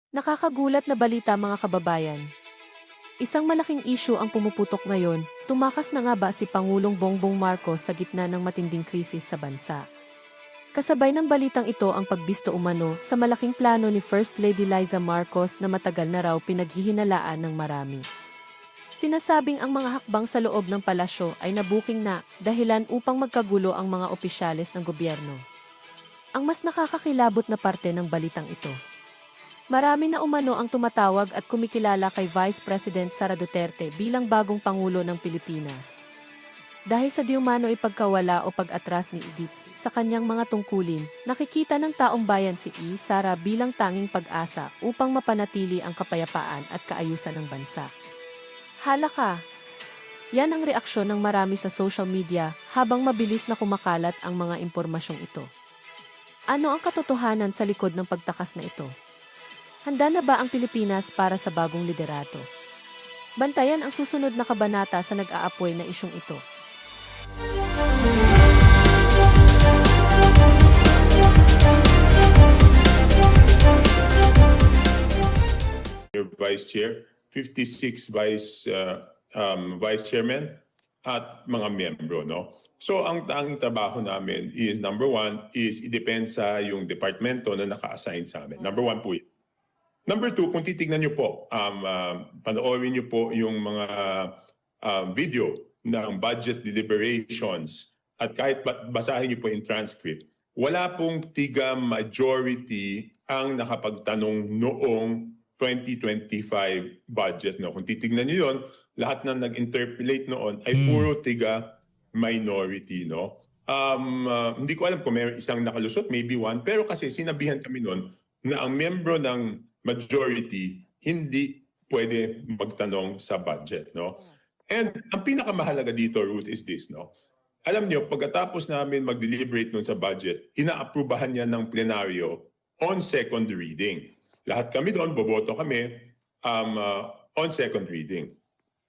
Nakakagulat na balita mga kababayan. Isang malaking issue ang pumuputok ngayon, tumakas na nga ba si Pangulong Bongbong Marcos sa gitna ng matinding krisis sa bansa? Kasabay ng balitang ito ang pagbisto umano sa malaking plano ni First Lady Liza Marcos na matagal na raw pinaghihinalaan ng marami. Sinasabing ang mga hakbang sa loob ng palasyo ay nabuking na dahilan upang magkagulo ang mga opisyales ng gobyerno. Ang mas nakakakilabot na parte ng balitang ito. Marami na umano ang tumatawag at kumikilala kay Vice President Sara Duterte bilang bagong Pangulo ng Pilipinas. Dahil sa diumano ipagkawala o pag-atras ni Edith sa kanyang mga tungkulin, nakikita ng taong bayan si Sara bilang tanging pag-asa upang mapanatili ang kapayapaan at kaayusan ng bansa. Halaka! Yan ang reaksyon ng marami sa social media habang mabilis na kumakalat ang mga impormasyong ito. Ano ang katotohanan sa likod ng pagtakas na ito? Handa na ba ang Pilipinas para sa bagong liderato? Bantayan ang susunod na kabanata sa nag-aapoy na isyung ito. Your Vice Chair, 56 Vice Chairmen at mga miyembro. No? So ang tanging trabaho namin is number one is idepensa yung departamento na naka-assign sa amin. Number one po yun. Number two, kung titignan nyo po, panoorin nyo po yung mga video ng budget deliberations at kahit basahin nyo po yung transcript, wala pong tiga majority ang nakapagtanong noong 2025 budget. No? Kung titignan nyo yun, lahat na nag-interpolate noon ay puro tiga minority. No? Hindi ko alam kung may isang nakalusot, maybe one, pero kasi sinabihan kami noon na ang membro ng majority hindi pwede magtanong sa budget, no? And ang pinakamahalaga dito, Ruth, is this, no? Alam niyo, pagkatapos namin mag-deliberate nun sa budget, inaaprubahan niya ng plenaryo on second reading. Lahat kami doon, boboto kami on second reading.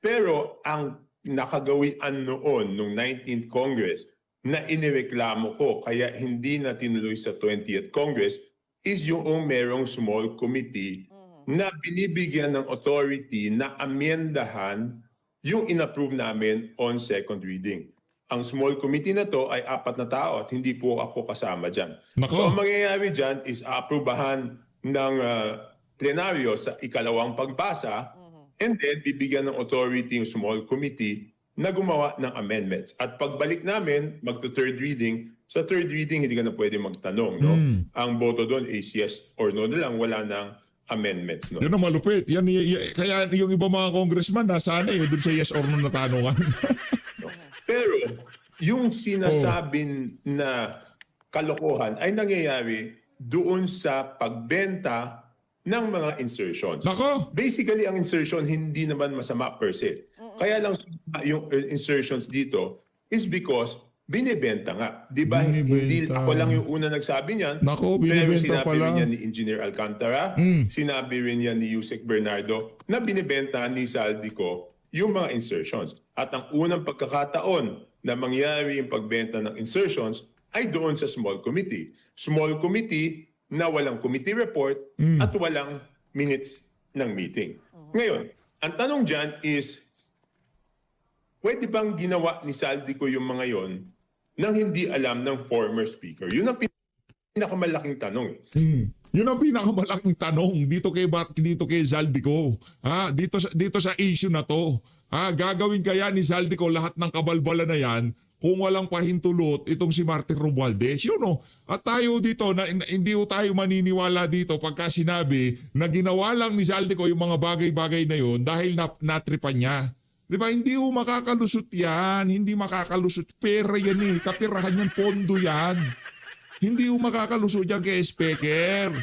Pero ang nakagawian noon, nung 19th Congress, na inireklamo ko, kaya hindi na tinuloy sa 20th Congress, is yung merong small committee na binibigyan ng authority na amyendahan yung inapprove namin on second reading. Ang small committee na to ay 4 na tao at hindi po ako kasama dyan. Nako. So ang mangyayari dyan is aaprubahan ng plenaryo sa ikalawang pagbasa and then bibigyan ng authority yung small committee na gumawa ng amendments. At pagbalik namin, magto-third reading, sa third reading, hindi ka na pwede magtanong. No? Ang boto doon is yes or no na lang, wala ng amendments. No? Yun ang malupit. Kaya yung iba mga congressman, nasaan eh, dun sa yes or no na tanungan. Pero yung sinasabi na kalokohan ay nangyayari doon sa pagbenta ng mga insertions. Nako! Basically, ang insertion hindi naman masama per se. Kaya lang yung insertions dito is because binibenta nga. Di ba? Hindi Binibenta. ako lang yung una nagsabi niyan. Nako, Pero binibenta sinabi pala. rin yan ni Engineer Alcantara, sinabi rin yan ni Yusek Bernardo, na binibenta ni Saldico yung mga insertions. At ang unang pagkakataon na mangyari yung pagbenta ng insertions ay doon sa small committee. Small committee na walang committee report at walang minutes ng meeting. Ngayon, ang tanong dyan is, pwede bang ginawa ni Saldico yung mga yon nang hindi alam ng former speaker? Yun ang pinakamalaking tanong. Yun ang pinakamalaking tanong dito kay Zaldico. Dito sa issue na to. Gagawin kaya ni Zaldico lahat ng kabalbala na yan kung walang pahintulot itong si Martin Romualdez. Yun o. At tayo dito, hindi tayo maniniwala dito pagka sinabi na ginawa lang ni Zaldico yung mga bagay-bagay na yun dahil natripan niya. Di ba? Hindi mo makakalusot yan. Hindi makakalusot. Pera yan eh. Kapirahan yan. Pondo yan. Hindi mo makakalusot yan kay Speaker.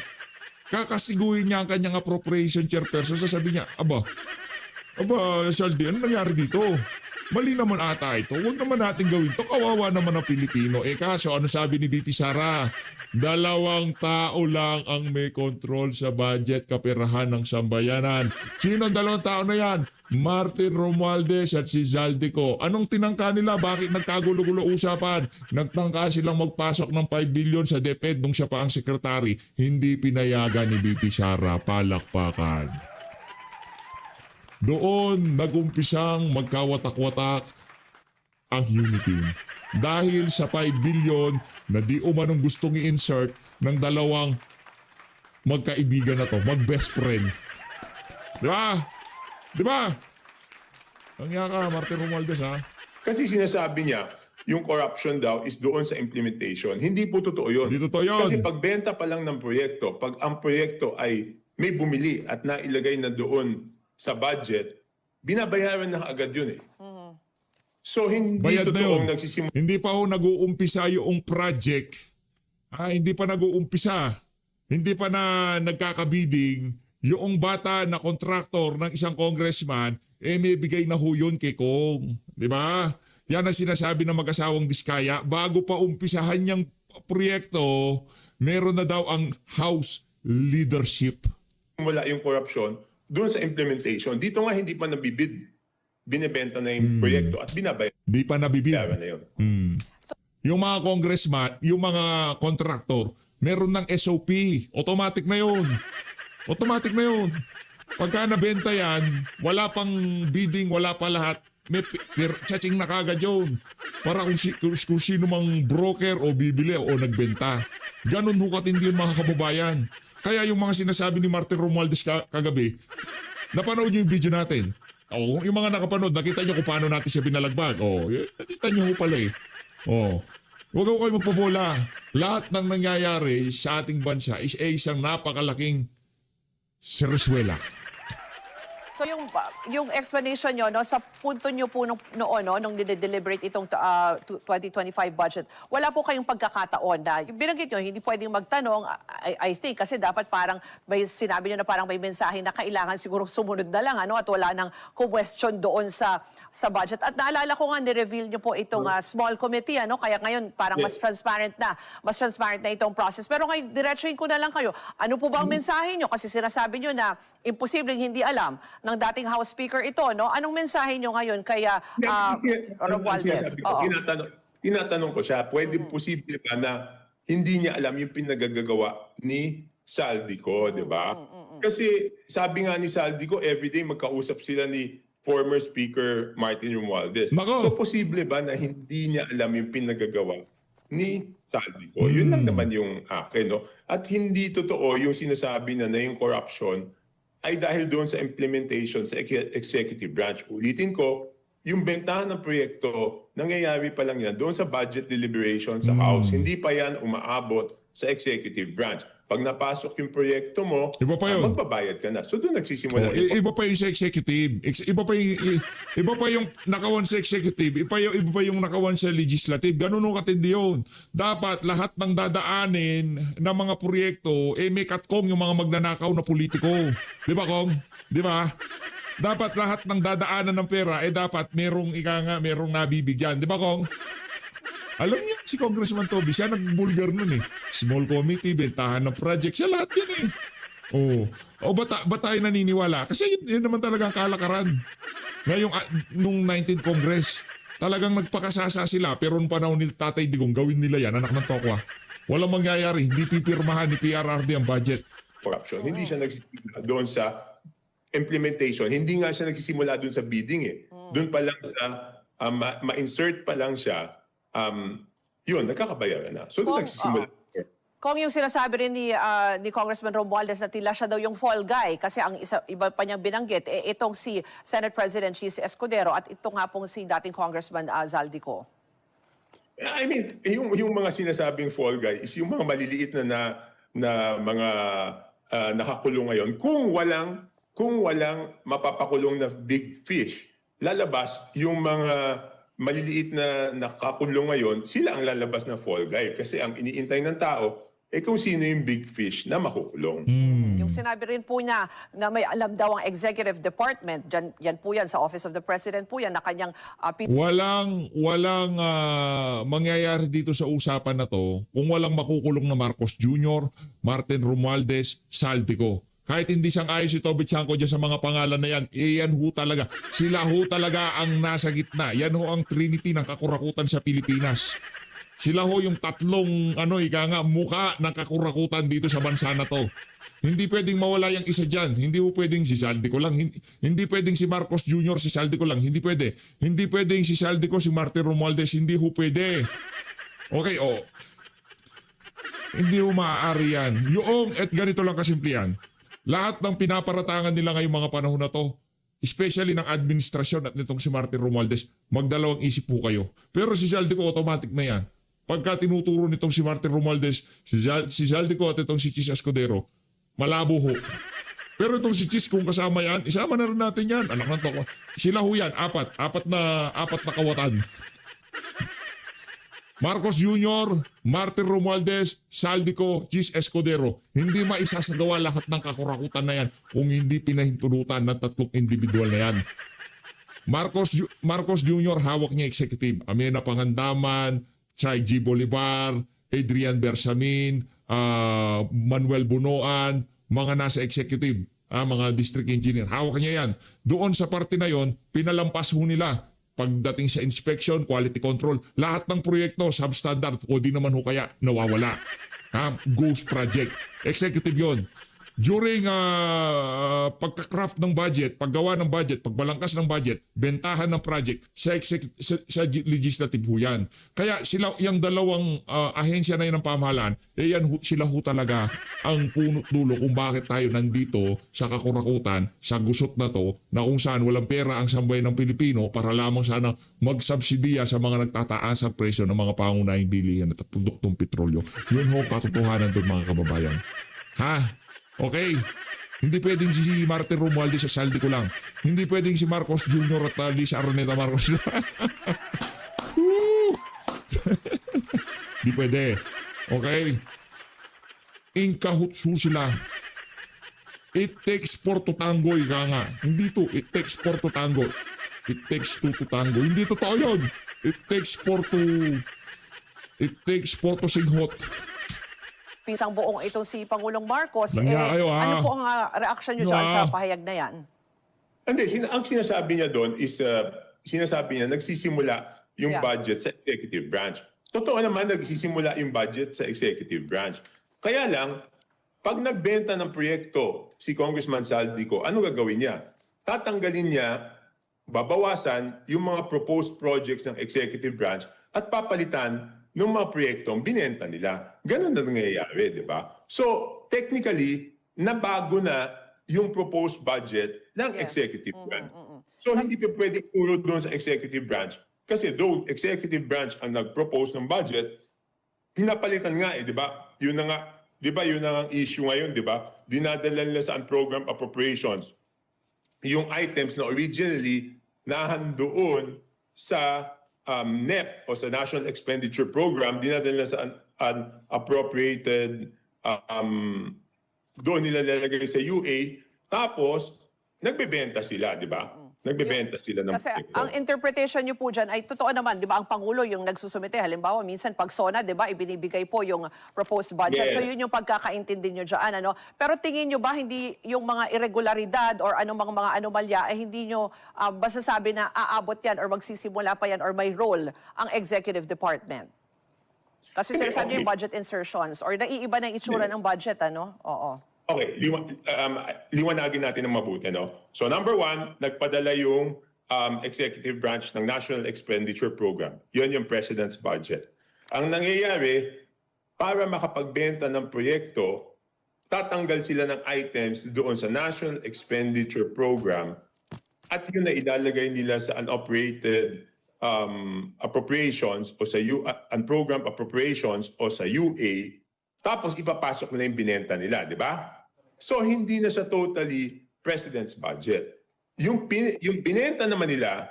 Kakasiguin niya ang kanyang appropriation chairperson. Sasabihin niya, aba, Saldi, ano nangyari dito? Mali naman ata ito. Huwag naman natin gawin to. Kawawa naman ang Pilipino. Kaso ano sabi ni BP Sara? 2 tao lang ang may control sa budget kapirahan ng sambayanan. Sino ang 2 tao na yan? Martin Romualdez at si Zaldico. Anong tinangka nila? Bakit nagkagulo-gulo usapan? Nagtangka silang magpasok ng 5 billion sa DepEd nung siya pa ang sekretary. Hindi pinayagan ni BP Sara. Palakpakan. Doon nagumpisang magkawatak-watak ang Unity. Dahil sa 5 billion na di umanong gustong i-insert ng dalawang magkaibigan na to, mag-best friend. Di ba? Di ba? Ang ka, Martin Romualdez, ha? Kasi sinasabi niya, yung corruption daw is doon sa implementation. Hindi po totoo yun. Hindi totoo yun. Kasi pagbenta pa lang ng proyekto, pag ang proyekto ay may bumili at nailagay na doon sa budget, binabayaran na agad yun eh. So hindi Bayad na yun. totoong nagsisimula. Hindi pa ho nag-uumpisa yung project. Hindi pa nag-uumpisa. Hindi pa na nagkakabiding. Yung bata na kontraktor ng isang congressman, may bigay na ho yun kay Kong. Di ba? Yan ang sinasabi ng mag-asawang Diskaya. Bago pa umpisahan niyang proyekto, meron na daw ang House leadership. Mula yung corruption doon sa implementation. Dito nga hindi pa nabibid. Binebenta na yung proyekto at binabayaran Di pa nabibig. na yun. Yung mga congressman, yung mga kontraktor, meron ng SOP. Automatic na yun. Automatic na yun. Pagka nabenta yan, wala pang bidding, wala pa lahat. May tsaching na kagad yun. Para kung sino mang broker o bibili o nagbenta. Ganun ho katindi yun mga kababayan. Kaya yung mga sinasabi ni Martin Romualdez kagabi, napanood niyo yung video natin. Yung mga nakapanood, nakita niyo kung paano natin siya binalagbag. Nakita niyo ho pala eh. Huwag ako kayo magpabola. Lahat ng nangyayari sa ating bansa is isang napakalaking sereswela. So yung explanation nyo, no, sa punto nyo po noon, no, nung deliberate itong 2025 budget, wala po kayong pagkakataon na, yung binanggit nyo, hindi pwedeng magtanong, I think, kasi dapat parang, sinabi nyo na parang may mensahe na kailangan siguro sumunod na lang, ano, at wala nang question doon sa budget. At naalala ko nga, ni-reveal nyo po itong small committee, ano, kaya ngayon parang mas transparent na itong process. Pero ngayon, diretsuhin ko na lang kayo, ano po ba ang mensahe nyo? Kasi sinasabi nyo na imposibleng hindi alam ng dating House Speaker ito, no? Anong mensahe nyo ngayon kay Romualdez? Tinatanong ko siya, posible ba na hindi niya alam yung pinagagagawa ni Saldico, di ba? Kasi sabi nga ni Saldico, everyday magkausap sila ni former Speaker Martin Romualdez. Nako. So posible ba na hindi niya alam yung pinagagawa ni Saldico? Yun lang naman yung akin, no? At hindi totoo yung sinasabi na yung corruption ay dahil doon sa implementation sa executive branch. Ulitin ko, yung bentahan ng proyekto, nangyayari pa lang yan doon sa budget deliberation sa House. Hindi pa yan umaabot sa executive branch. Pag napasok yung proyekto mo, Iba pa yun. magbabayad ka na. So doon nagsisimula. Iba pa yung sa executive. Iba pa yung nakawan sa executive. Iba pa yung nakawan sa legislative. Ganun o katindi yun. Dapat lahat ng dadaanin ng mga proyekto, may katkong yung mga magnanakaw na politiko. Di ba, Kong? Di ba? Dapat lahat ng dadaanan ng pera, dapat merong nabibigyan. Di ba, Kong? Alam niya si Congressman Toby, siya nagbulgar nun eh. Small committee, bentahan ng project, siya lahat yan eh. Ba tayo naniniwala? Kasi yun naman talagang kalakaran. Ngayong nung 19th Congress, talagang nagpakasasa sila, pero nung panahon ni Tatay Digong, gawin nila yan, anak ng tokwa. Walang mangyayari, hindi pipirmahan ni PRRD ang budget. Corruption. Hindi siya nagsisimula doon sa implementation. Hindi nga siya nagsisimula doon sa bidding eh. Doon pa lang sa ma-insert pa lang siya, yun, nagkakabayaran na. So, doon nagsisimula. Kung yung sinasabi rin ni Congressman Romualdez na tila siya daw yung fall guy kasi ang iba pa niyang binanggit, itong si Senate President Chis Escudero at ito nga pong si dating Congressman Zaldico. I mean, yung mga sinasabing fall guy is yung mga maliliit na mga nakakulong ngayon. Kung walang mapapakulong na big fish, lalabas yung mga maliliit na nakakulong ngayon, sila ang lalabas na fall guy. Kasi ang iniintay ng tao, kung sino yung big fish na makukulong. Yung sinabi rin po niya na may alam daw ang executive department, yan po yan, sa Office of the President po yan, na kanyang... Walang mangyayari dito sa usapan na to kung walang makukulong na Marcos Jr., Martin Romualdez, Saldico. Kahit hindi sang-ayon si Toby Chanko dyan sa mga pangalan na yan, yan ho talaga. Sila ho talaga ang nasa gitna. Yan ho ang trinity ng kakurakutan sa Pilipinas. Sila ho yung tatlong muka ng kakurakutan dito sa bansa na to. Hindi pwedeng mawala yung isa dyan. Hindi ho pwedeng si Saldico lang. Hindi pwedeng si Marcos Jr., si Saldico lang. Hindi pwede. Hindi pwedeng si Saldico, si Martin Romualdez. Hindi ho pwede. Okay, hindi ho maaari yan. At ganito lang kasimple yan. Lahat ng pinaparatangan nila ngayong mga panahon na to, especially ng administrasyon at nitong si Martin Romualdez, magdalawang isip po kayo. Pero si Saldico automatic na yan. Pagka tinuturo nitong si Martin Romualdez, si Saldico at itong si Chis Escudero, malabo ho. Pero itong si Chis, kung kasama yan, isama na rin natin yan. Anak ng toko. Sila ho yan, apat na kawatan. Marcos Jr., Martin Romualdez, Saldico, Chis Escudero. Hindi maisasagawa lahat ng kakurakutan na yan kung hindi pinahintulutan ng tatlong individual na yan. Marcos Jr. hawak niya executive. Amena Pangandaman, Chay G. Bolivar, Adrian Bersamin, Manuel Bunoan, mga nasa executive, mga district engineer. Hawak niya yan. Doon sa parte na yon, pinalampas ho nila. Pagdating sa inspection, quality control, lahat ng proyekto, substandard, o di naman ho kaya nawawala. Ghost project. Executive yon. During pagka-craft ng budget, paggawa ng budget, pagbalangkas ng budget, bentahan ng project, sa legislative ho yan. Kaya yung dalawang ahensya na yun ng pamahalaan, sila ho talaga ang punot dulo kung bakit tayo nandito sa kakurakutan, sa gusot na to, na kung saan walang pera ang sambayan ng Pilipino para lamang sana magsubsidiya sa mga nagtataas ang presyo ng mga pangunahing bilihan at produktong petrolyo. Yun ho katotohanan doon mga kababayan. Okay? Hindi pwedeng si Martin Romualdez sa Saldico lang. Hindi pwedeng si Marcos Jr. at Lisa Araneta Marcos. Hindi pwede. Okay? Inkahutsu sila. It takes four to tango, ika nga. Hindi to. It takes four to tango. It takes two to tango. Hindi totoo yun. It takes four to sing hot. Pisang buong itong si Pangulong Marcos, kayo, ano po ang reaction nyo dyan sa pahayag na yan? Hindi, ang sinasabi niya doon is, sinasabi niya, nagsisimula yung budget sa executive branch. Totoo naman, nagsisimula yung budget sa executive branch. Kaya lang, pag nagbenta ng proyekto si Congressman Saldico, ano gagawin niya? Tatanggalin niya, babawasan yung mga proposed projects ng executive branch at papalitan ng mga proyektong binenta nila. Ganun na nangyayari, di ba? So, technically, nabago na yung proposed budget ng executive branch. So, hindi pa pwede puro doon sa executive branch. Kasi though executive branch ang nag-propose ng budget, pinapalitan nga di ba? Yun na nga, di ba, yun na ang issue ngayon, di ba? Dinadala nila sa unprogram appropriations yung items na originally nahandoon sa NEP o sa National Expenditure Program, dinadala sa unappropriated, doon nila nilagay sa UA, tapos nagbebenta sila, di ba? Nagbebenta sila ng Kasi proyekto. ang interpretation nyo po dyan ay totoo naman, di ba? Ang Pangulo yung nagsusumite. Halimbawa, minsan pag SONA, di ba, ibinibigay po yung proposed budget. Yes. So yun yung pagkakaintindi nyo dyan. Ano? Pero tingin nyo ba hindi yung mga irregularidad or anumang mga anomalya ay hindi nyo basta sabi na aabot yan or magsisimula pa yan or may role ang executive department? Kasi sinasabi yung budget insertions or naiiba na yung itsura ng budget, ano? Oo. Okay, liwanagin natin ng mabuti, no? So number one, nagpadala yung executive branch ng National Expenditure Program. Yun yung President's budget. Ang nangyayari, para makapagbenta ng proyekto, tatanggal sila ng items doon sa National Expenditure Program at yun na ilalagay nila sa unoperated appropriations o sa unprogrammed appropriations o sa UA, tapos ipapasok na yung binenta nila, di ba? So, hindi na siya totally President's budget. Yung binenta naman nila,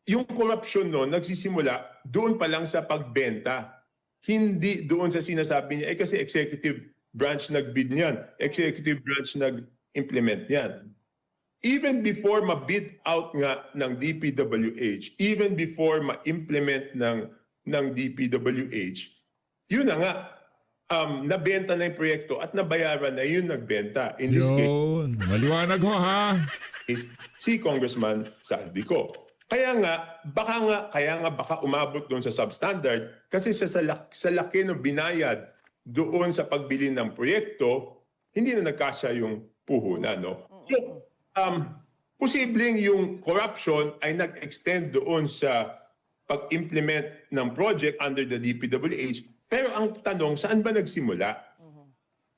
yung corruption noon nagsisimula doon pa lang sa pagbenta. Hindi doon sa sinasabi niya, kasi executive branch nag-bid niyan, executive branch nag-implement niyan. Even before ma-bid out nga ng DPWH, even before ma-implement ng DPWH, yun na nga, nabenta na yung proyekto at nabayaran na yung nagbenta. In this case, Yun. Maliwanag ho ha. is si Congressman Saldico. Kaya nga baka umabot doon sa substandard kasi sa laki ng binayad doon sa pagbili ng proyekto, hindi na nagkasya yung puhunan. No? So, posibleng yung corruption ay nag-extend doon sa pag-implement ng project under the DPWH. Pero ang tanong, saan ba nagsimula?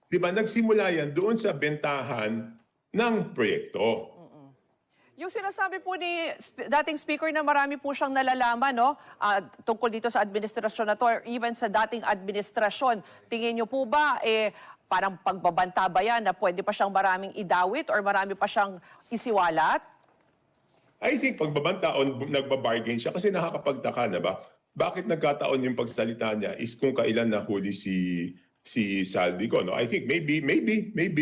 Di ba? Nagsimula yan doon sa bentahan ng proyekto. Yung sinasabi po ni dating speaker na marami po siyang nalalaman, no? Tungkol dito sa administrasyon na to or even sa dating administrasyon. Tingin niyo po ba, parang pagbabanta ba yan na pwede pa siyang maraming idawit or marami pa siyang isiwalat? I think pagbabanta o nagbabargain siya kasi nakakapagtaka na ba? Bakit nagkataon yung pagsalita niya is kung kailan nahuli si Saldico, no? I think maybe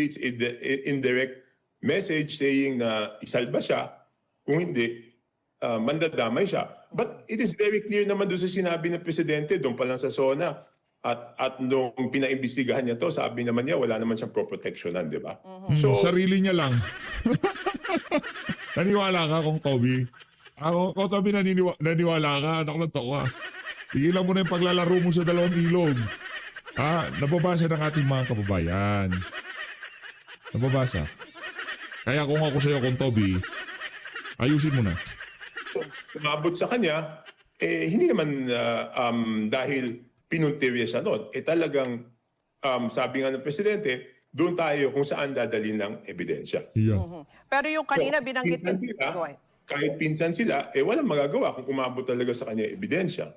it's indirect message saying na isalba siya, kung hindi, mandadamay siya. But it is very clear naman doon sa sinabi ng Presidente, doon pa lang sa SONA, at nung pinaimbestigahan niya to, sabi naman niya, wala naman siyang pro-protectionan, di ba? So, Sarili niya lang. Naniwala ka kung Toby? Kung Toby naniwala ka, anak ng tawa. Tigilan mo na yung paglalaro mo sa dalawang ilog. Nababasa ng ating mga kababayan. Nababasa. Kaya kung ako sa'yo kung Toby, ayusin mo na. umabot sa kanya, hindi naman dahil pinuntirya siya noon. Talagang, sabi nga ng Presidente, doon tayo kung saan dadalhin ng ebidensya. Yeah. Pero yung kanina So, binanggit pinsan sila, Go ahead. kahit pinsan sila, walang magagawa kung umabot talaga sa kanya ebidensya.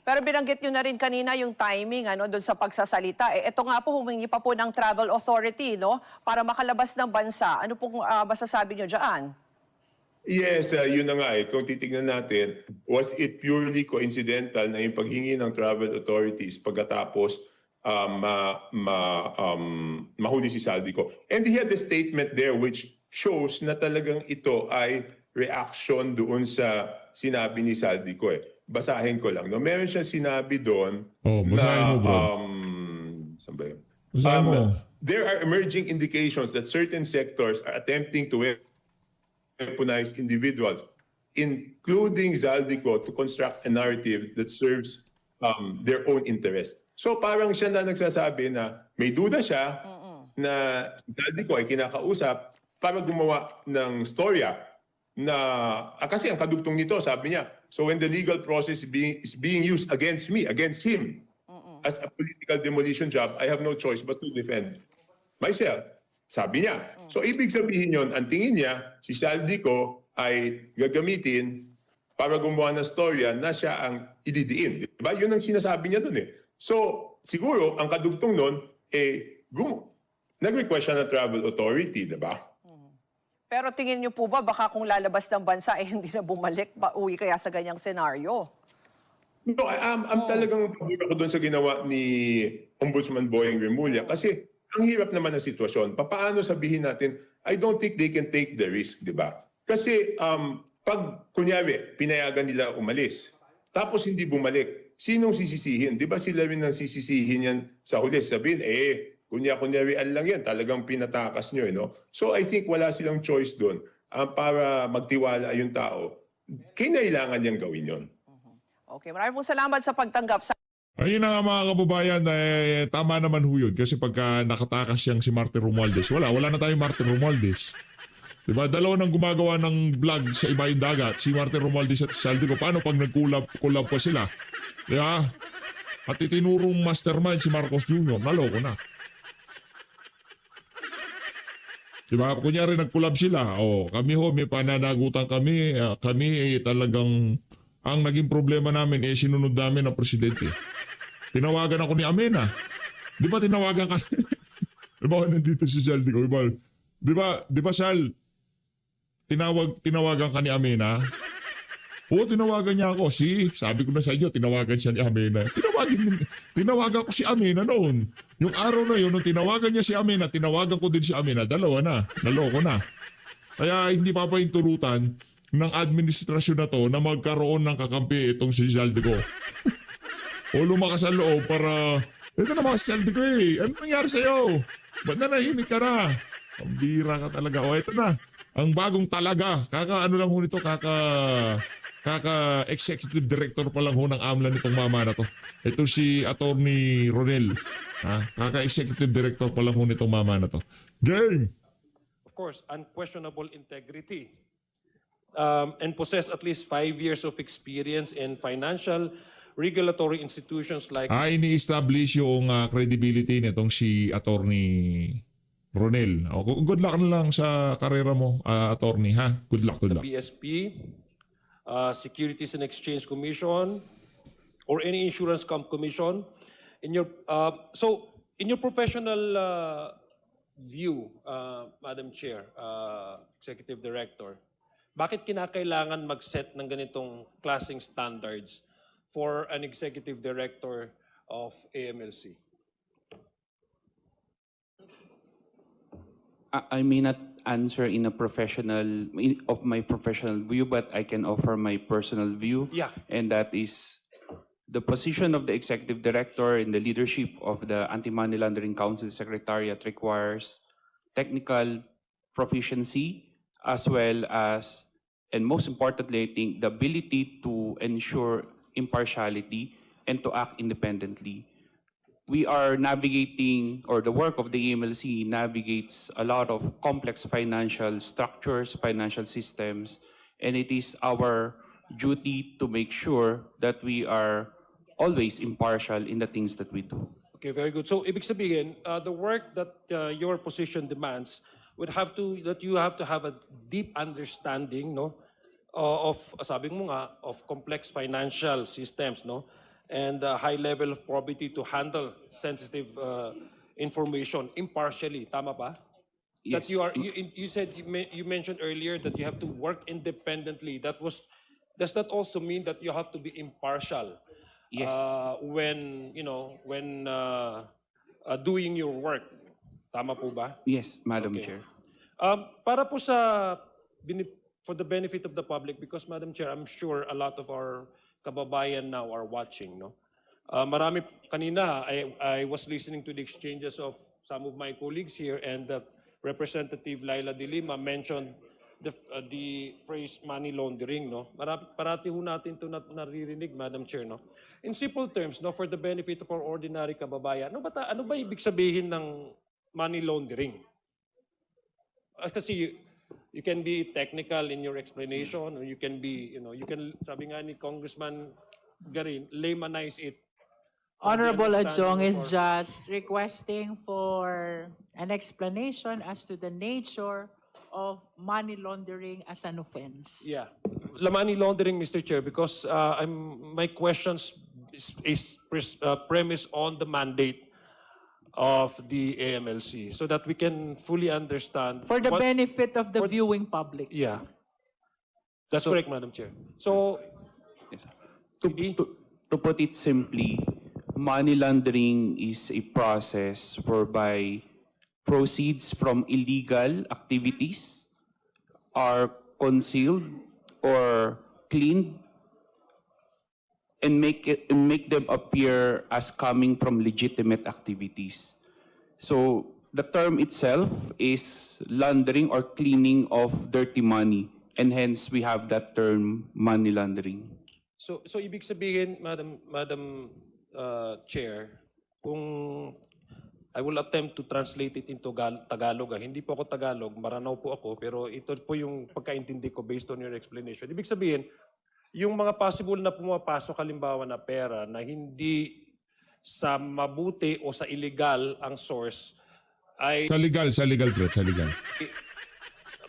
Pero binanggit nyo na rin kanina yung timing doon sa pagsasalita. Ito nga po, humingi pa po ng travel authority para makalabas ng bansa. Ano pong masasabi nyo dyan? Yes, yun na nga Kung titignan natin, was it purely coincidental na yung paghingi ng travel authorities pagkatapos mahuli si Saldico? And he had a statement there which shows na talagang ito ay reaction doon sa sinabi ni Saldico Basahin ko lang. No? Meron siya sinabi doon basahin mo, bro. Saan ba yun? Basahin mo. There are emerging indications that certain sectors are attempting to weaponize individuals, including Zaldico, to construct a narrative that serves their own interest. So parang siya na nagsasabi na may duda siya na si Zaldico ay kinakausap para gumawa ng storya na kasi ang kadugtong nito, sabi niya, so when the legal process is being used against me, against him, as a political demolition job, I have no choice but to defend myself. Sabi niya. So ibig sabihin yon, ang tingin niya, si Saldico ay gagamitin para gumawa ng storya na siya ang ididiin. Diba? Yun ang sinasabi niya dun So siguro, ang kadugtong nun, nag-request siya ng travel authority, diba? Pero tingin nyo po ba, baka kung lalabas ng bansa, hindi na bumalik, uwi kaya sa ganyang senaryo? No, I'm talagang pabor ako doon sa ginawa ni Ombudsman Boyeng Remulla kasi ang hirap naman ng sitwasyon. Paano sabihin natin, I don't think they can take the risk, di ba? Kasi pag, kunyari, pinayagan nila umalis, tapos hindi bumalik, sinong sisisihin? Di ba sila rin ang sisisihin yan sa huli? Sabihin, kunyari-an lang yan, talagang pinatakas nyo, no? So I think wala silang choice doon para magtiwala yung tao. Kailangan niyang gawin yon. Okay, maraming pong salamat sa pagtanggap sa Ayun na nga mga kababayan, tama naman ho yun. Kasi pagka nakatakas siyang si Martin Romualdez, wala na tayong Martin Romualdez. Diba? Dalawa nang gumagawa ng vlog sa ibaing dagat, si Martin Romualdez at si Saldico. Paano pag nag-collab pa sila? Diba? At itinurong mastermind si Marcos Jr. Naloko na. Diba? Kunyari nag-collab sila. Kami may pananagutan kami. Kami talagang ang naging problema namin sinunod namin ng presidente. Tinawagan ako ni Amena. Di ba tinawagan ka? Di ba nandito si Saldico? Di ba Sal? Tinawagan ka ni Amena? Oo, tinawagan niya ako. Sabi ko na sa inyo, tinawagan siya ni Amena. Tinawagan ko si Amena noon. Yung araw na yun, nung tinawagan niya si Amena, tinawagan ko din si Amena. Dalawa na. Naloko na. Kaya hindi pa yung tulutan ng administrasyon na to na magkaroon ng kakampi itong si Saldico. O lumakas ang loob para Ito na mga saldi ko eh. Ano nangyari sa'yo? Ba't nanahimik ka na? Pambira ka talaga. O ito na. Ang bagong talaga. Ano lang ho nito, executive director pa lang ho ng AMLA nitong mama na to. Ito si Attorney Ronel. Executive director pa lang ho nitong mama na to. Gang! Of course, unquestionable integrity, and possess at least 5 years of experience in financial regulatory institutions like Ini-establish yung credibility nitong si Attorney Ronel. Good luck na lang sa karera mo, attorney, ha? Good luck, good luck. BSP, Securities and Exchange Commission, or any insurance commission. In your professional view, Madam Chair, Executive Director, bakit kinakailangan mag-set ng ganitong klaseng standards for an Executive Director of AMLC? I may not answer in a of my professional view, but I can offer my personal view. Yeah. And that is the position of the executive director in the leadership of the Anti-Money Laundering Council Secretariat requires technical proficiency as well as, and most importantly, I think, the ability to ensure impartiality and to act independently. We are navigating, or the work of the AMLC navigates a lot of complex financial structures, financial systems, and it is our duty to make sure that we are always impartial in the things that we do. Okay, very good. So, ibig sabihin, the work that your position demands that you have to have a deep understanding, no, of, sabi mo nga, of complex financial systems, no, and high level of probity to handle sensitive information impartially. Tama ba? Yes. That you said you mentioned earlier that you have to work independently. Does that also mean that you have to be impartial? Yes. When doing your work. Tama po ba? Yes, Madam Okay. Chair. Para po for the benefit of the public, because Madam Chair, I'm sure a lot of our kababayan now are watching, no? Marami kanina, I was listening to the exchanges of some of my colleagues here, and Representative Laila De Lima mentioned the phrase money laundering, no? Parati ho natin ito naririnig, Madam Chair, no? In simple terms, no, for the benefit of our ordinary kababayan, ano ba ibig sabihin ng money laundering? Kasi you can be technical in your explanation, or you can be, sabi nga ni Congressman Garin, laymanize it. Honorable Adjong is Or- just requesting for an explanation as to the nature of money laundering as an offense. Yeah. Money laundering, Mr. Chair, because my questions is premised on the mandate of the AMLC so that we can fully understand. For the benefit of the for- viewing public. Yeah. That's correct, Madam Chair. So, Yes. Sige. To put it simply, money laundering is a process whereby proceeds from illegal activities are concealed or cleaned and make them appear as coming from legitimate activities. So the term itself is laundering or cleaning of dirty money, and hence we have that term money laundering. So ibig sabihin, Madam Chair, kung I will attempt to translate it into Tagalog. Hindi po ako Tagalog, Maranao po ako, pero ito po yung pagkaintindi ko based on your explanation. Ibig sabihin, yung mga possible na pumapasok halimbawa na pera na hindi sa mabuti o sa illegal ang source ay Sa legal, Brett, sa legal.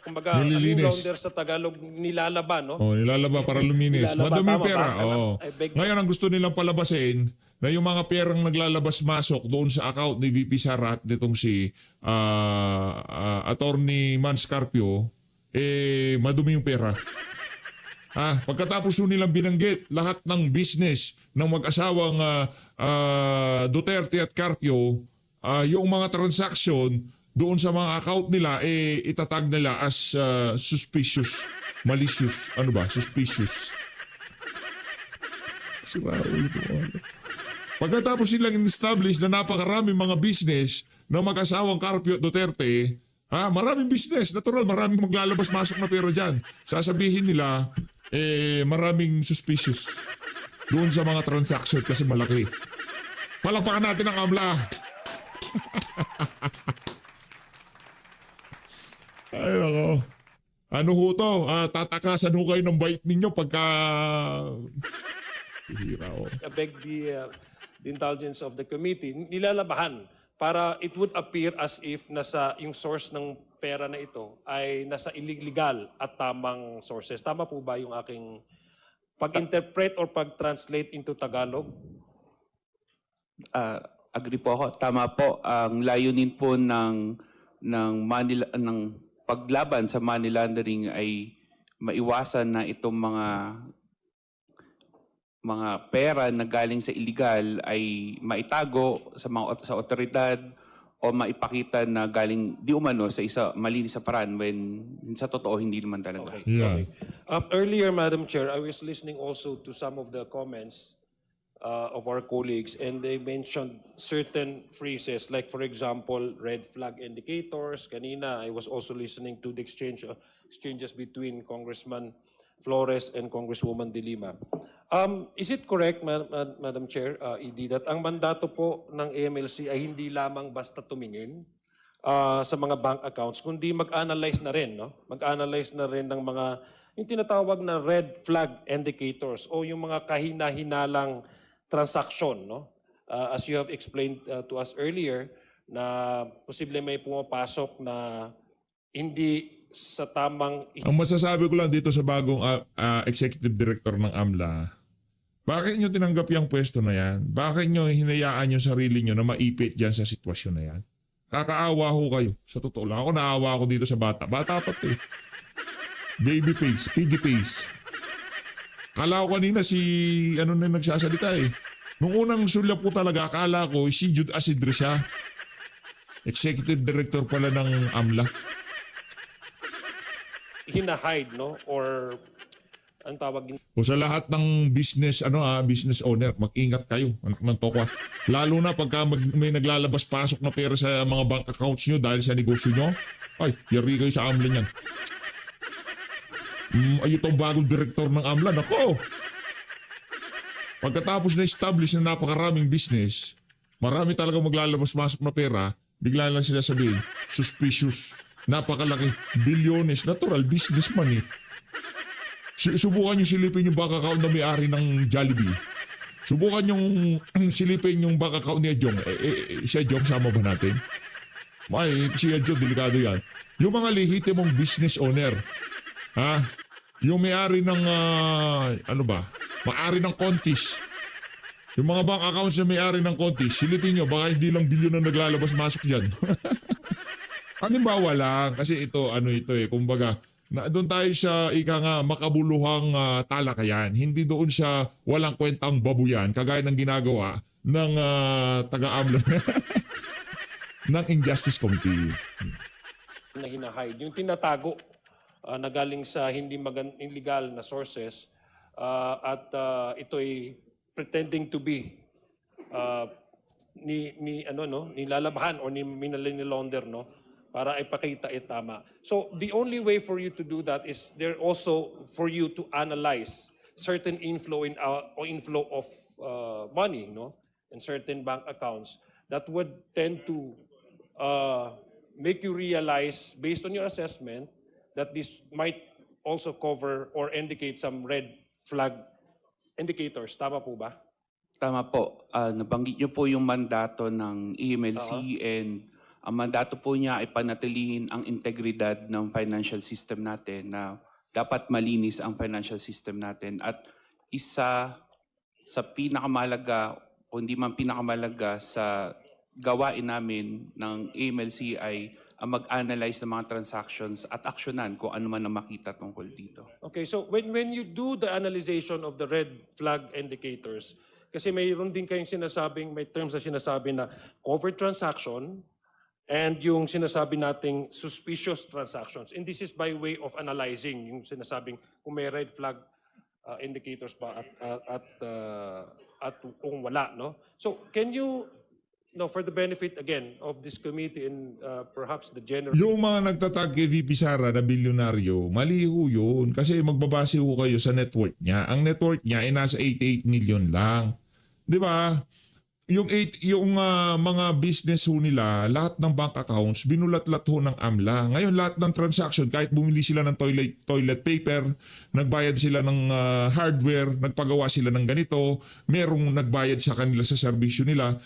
kumbaga ano yung Nililinis. launder sa Tagalog nilalaban, no? Oh, nilalaba para luminis. Nilalaba, Madumi yung tama pera. ba? Oh. I beg- Ngayon, ang gusto nilang palabasin na yung mga perang naglalabas-masok doon sa account ni VP Sara at nitong si Attorney Mans Carpio, madumi yung pera. Pagkatapos po nilang binanggit lahat ng business ng mag-asawang Duterte at Carpio, yung mga transaction doon sa mga account nila, itatag nila as suspicious, malicious, ano ba, suspicious. Si Raul ito. Pagkatapos silang in-establish na napakaraming mga business na mag-asawang Carpio at Duterte, maraming business, natural, maraming maglalabas-masok na pera dyan. Sasabihin nila, maraming suspicious doon sa mga transaction kasi malaki. Palakpakan natin ang AMLA. Ay, nako. Ano ho to? Tatakasan ho kayo ng bait ninyo pagka... Hira ho. I beg the indulgence of the committee, nilalabahan para it would appear as if nasa yung source ng pera na ito ay nasa illegal at tamang sources. Tama po ba yung aking pag-interpret or pag-translate into Tagalog? Agree po ako. Tama po. Ang layunin po ng paglaban sa money laundering ay maiwasan na itong mga pera na galing sa illegal ay maitago sa otoridad o maipakita na galing di umano sa malinis sa paraan when sa totoo hindi naman talaga. Okay. Yeah. Earlier, Madam Chair, I was listening also to some of the comments of our colleagues, and they mentioned certain phrases, like for example, red flag indicators. Kanina, I was also listening to the exchanges between Congressman Flores and Congresswoman De Lima. Is it correct, Madam Chair, ED, that ang mandato po ng AMLC ay hindi lamang basta tumingin sa mga bank accounts, kundi mag-analyze na rin, no? Mag-analyze na rin ng mga yung tinatawag na red flag indicators o yung mga kahina-hinalang transaction, no? As you have explained to us earlier, na posible may pumapasok na hindi sa tamang... Ang masasabi ko lang dito sa bagong executive director ng AMLA, bakit nyo tinanggap yung pwesto na yan? Bakit nyo hinayaan yung sarili nyo na maipit dyan sa sitwasyon na yan? Kakaawa ho kayo. Sa totoo lang, ako naawa ako dito sa bata. Bata pa to eh. Baby face, piggy face. Kala ko kanina na nagsasalita eh. Nung unang sulyap ko talaga, akala ko si Jude Asidre siya. Executive director pala ng AMLA. Hinahide, no? Or ang tawag din. O sa lahat ng business business owner, mag-ingat kayo. Anak ng tokwa. Lalo na pagka may naglalabas-pasok na pera sa mga bank accounts nyo dahil sa negosyo nyo. Ay, yari kayo sa AMLA niyan. Ay, itong bagong director ng AMLA. Nako! Pagkatapos na-establish na napakaraming business, marami talaga maglalabas-masok na pera, bigla lang sila sabihin, suspicious. Napakalaki. Bilyones. Natural. Businessman eh. Subukan nyo silipin yung bank account na may-ari ng Jollibee. Subukan nyo silipin yung bank account ni Jong. Siya Jong, sama ba natin? Siya Jong, delikado yan. Yung mga lehitimong business owner. Yung may-ari ng, may-ari ng Contis. Yung mga bank accounts na may-ari ng Contis, silipin nyo, baka hindi lang bilyon na naglalabas-masok dyan. Halimbawa lang, kasi ito, kumbaga, na doon tayo sa makabuluhang talakayan. Hindi doon sa walang kwentang babuyan, kagaya ng ginagawa ng taga-AMLA ng Injustice Committee. Na hinahide. Yung tinatago na galing sa hindi illegal na sources at ito'y pretending to be nilalabahan o minalilaunder, no? Para ipakita tama. So the only way for you to do that is there also for you to analyze certain inflow of money, no, in certain bank accounts that would tend to make you realize, based on your assessment, that this might also cover or indicate some red flag indicators. Tama po ba? Tama po. Nabanggit niyo po yung mandato ng EMLC and ang mandato po niya ay panatilihin ang integridad ng financial system natin na dapat malinis ang financial system natin. At isa sa pinakamalaga o hindi man pinakamalaga sa gawain namin ng AMLC ay ang mag-analyze ng mga transactions at aksyonan kung ano man ang makita tungkol dito. Okay, so when you do the analyzation of the red flag indicators, kasi mayroon din kayong may terms na sinasabi na covert transaction, and yung sinasabi nating suspicious transactions. And this is by way of analyzing yung sinasabing kung may red flag indicators pa at at kung wala, no? So can you, no, for the benefit again of this committee and perhaps the general. Yung mga nagtatag kay VP Sara na bilyonaryo, mali ho yun. Kasi magbabase ho kayo sa net worth niya. Ang net worth niya ay nasa 88 million lang. Di ba? Yung mga business ho nila, lahat ng bank accounts, binulat-lat ho ng AMLA. Ngayon, lahat ng transaction, kahit bumili sila ng toilet paper, nagbayad sila ng hardware, nagpagawa sila ng ganito, merong nagbayad sa kanila sa serbisyo nila,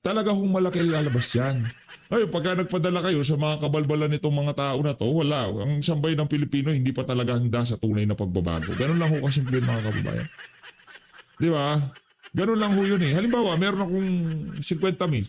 talaga hong malaki lalabas yan. Ay, pagka nagpadala kayo sa mga kabalbalan nitong mga tao na to, wala. Ang sambay ng Pilipino hindi pa talaga handa sa tunay na pagbabago. Ganun lang ho kasimple mga kababayan. Di ba? Ganun lang ho yun eh. Halimbawa, meron akong 50 mil.